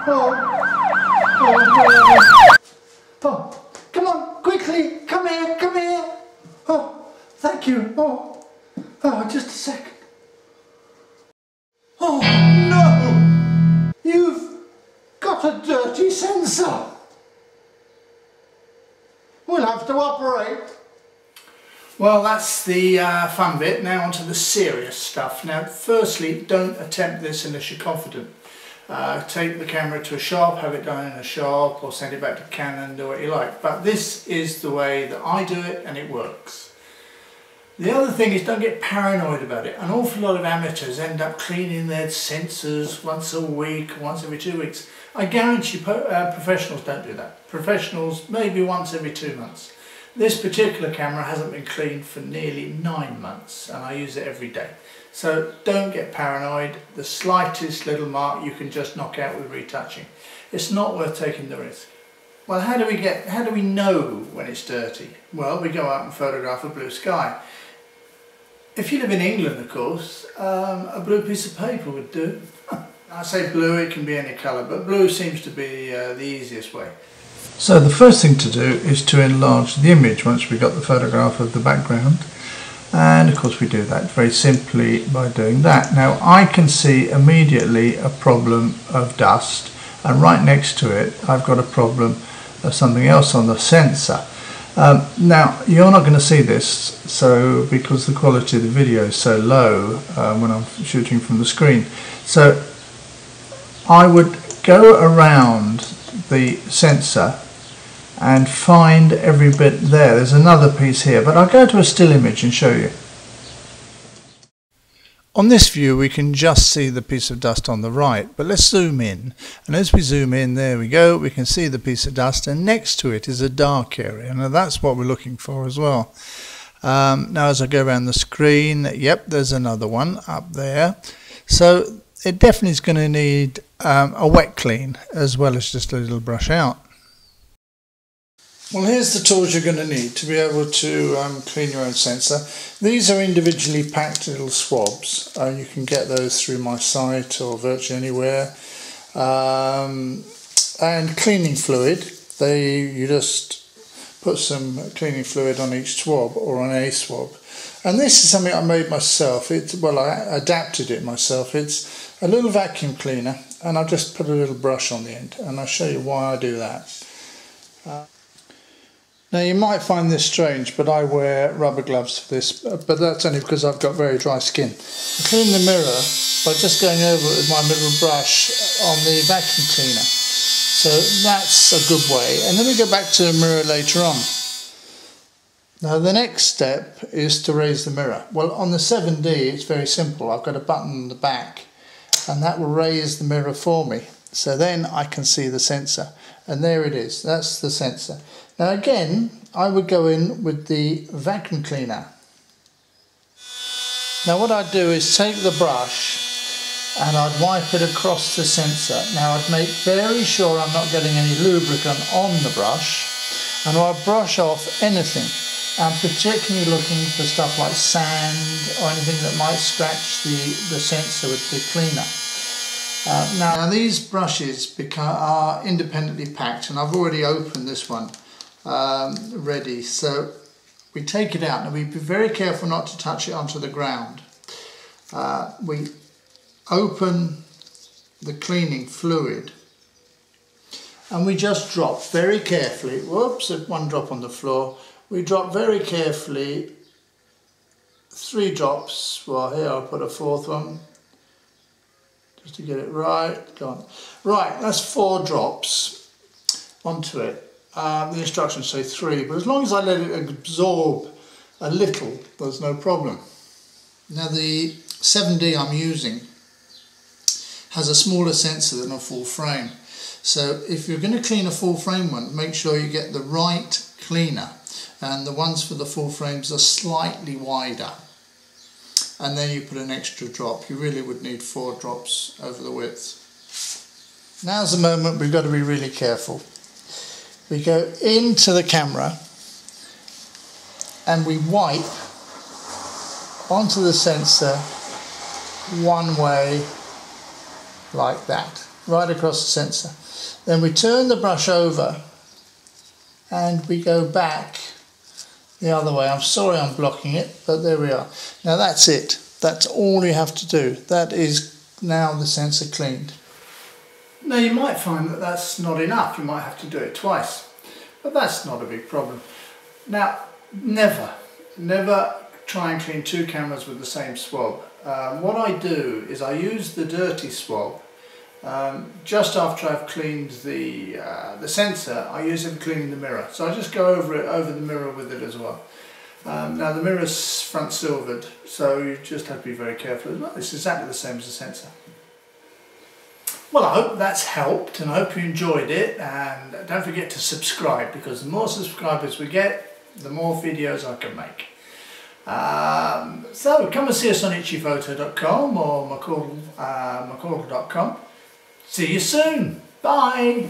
Oh, come on, quickly, come here, come here. Oh, thank you. Oh, just a second. Oh no, you've got a dirty sensor. We'll have to operate. Well, that's the fun bit. Now onto the serious stuff. Now, firstly, don't attempt this unless you're confident. Take the camera to a shop, have it done in a shop, or send it back to Canon, do what you like. But this is the way that I do it, and it works. The other thing is, don't get paranoid about it. An awful lot of amateurs end up cleaning their sensors once a week, once every 2 weeks. I guarantee you professionals don't do that. Professionals maybe once every 2 months. This particular camera hasn't been cleaned for nearly 9 months, and I use it every day. So don't get paranoid. The slightest little mark you can just knock out with retouching. It's not worth taking the risk. Well, how do we know when it's dirty? Well, we go out and photograph a blue sky. If you live in England, of course, a blue piece of paper would do. I say blue, it can be any colour, but blue seems to be the easiest way. So the first thing to do is to enlarge the image once we've got the photograph of the background. And of course we do that very simply by doing that. Now I can see immediately a problem of dust, and right next to it I've got a problem of something else on the sensor. Now you're not going to see this because the quality of the video is so low when I'm shooting from the screen. So I would go around the sensor and find every bit there. There's another piece here, but I'll go to a still image and show you. On this view we can just see the piece of dust on the right, but let's zoom in, and as we zoom in, there we go, we can see the piece of dust, and next to it is a dark area. Now that's what we're looking for as well. Now as I go around the screen, yep, there's another one up there. So it definitely is going to need a wet clean as well as just a little brush out. Well, here's the tools you're going to need to be able to clean your own sensor. These are individually packed little swabs. You can get those through my site or virtually anywhere. And cleaning fluid. You just put some cleaning fluid on each swab or on a swab. And this is something I made myself. I adapted it myself. It's a little vacuum cleaner, and I've just put a little brush on the end, and I'll show you why I do that. Now you might find this strange, but I wear rubber gloves for this, but that's only because I've got very dry skin. I clean the mirror by just going over it with my little brush on the vacuum cleaner. So that's a good way. And then we go back to the mirror later on. Now the next step is to raise the mirror. Well, on the 7D it's very simple. I've got a button on the back, and that will raise the mirror for me. So then I can see the sensor. And there it is, that's the sensor. Now again, I would go in with the vacuum cleaner. Now what I'd do is take the brush and I'd wipe it across the sensor. Now I'd make very sure I'm not getting any lubricant on the brush, and I'd brush off anything. I'm particularly looking for stuff like sand or anything that might scratch the sensor with the cleaner. Now these brushes are independently packed, and I've already opened this one ready. So we take it out. Now we be very careful not to touch it onto the ground. We open the cleaning fluid and we just drop very carefully. Whoops, one drop on the floor. We drop very carefully 3 drops. Well, here I'll put a 4th one, just to get it right. Go on. Right, that's 4 drops onto it. The instructions say 3, but as long as I let it absorb a little, there's no problem. Now the 7D I'm using has a smaller sensor than a full frame. So if you're going to clean a full frame one, make sure you get the right cleaner. And the ones for the full frames are slightly wider. And then you put an extra drop. You really would need 4 drops over the width. Now's the moment we've got to be really careful. We go into the camera and we wipe onto the sensor one way like that. right across the sensor. Then we turn the brush over and we go back the other way. I'm sorry I'm blocking it, but there we are. Now that's it. That's all you have to do. That is now the sensor cleaned. Now you might find that that's not enough. You might have to do it twice, but that's not a big problem. Now, never try and clean two cameras with the same swab. What I do is I use the dirty swab just after I've cleaned the sensor. I use it for cleaning the mirror, so I just go over the mirror with it as well. Now the mirror's front silvered, so you just have to be very careful as well. It's exactly the same as the sensor. Well, I hope that's helped and I hope you enjoyed it, and don't forget to subscribe, because the more subscribers we get, the more videos I can make. So come and see us on itchyphoto.com or McCordall.com. See you soon. Bye.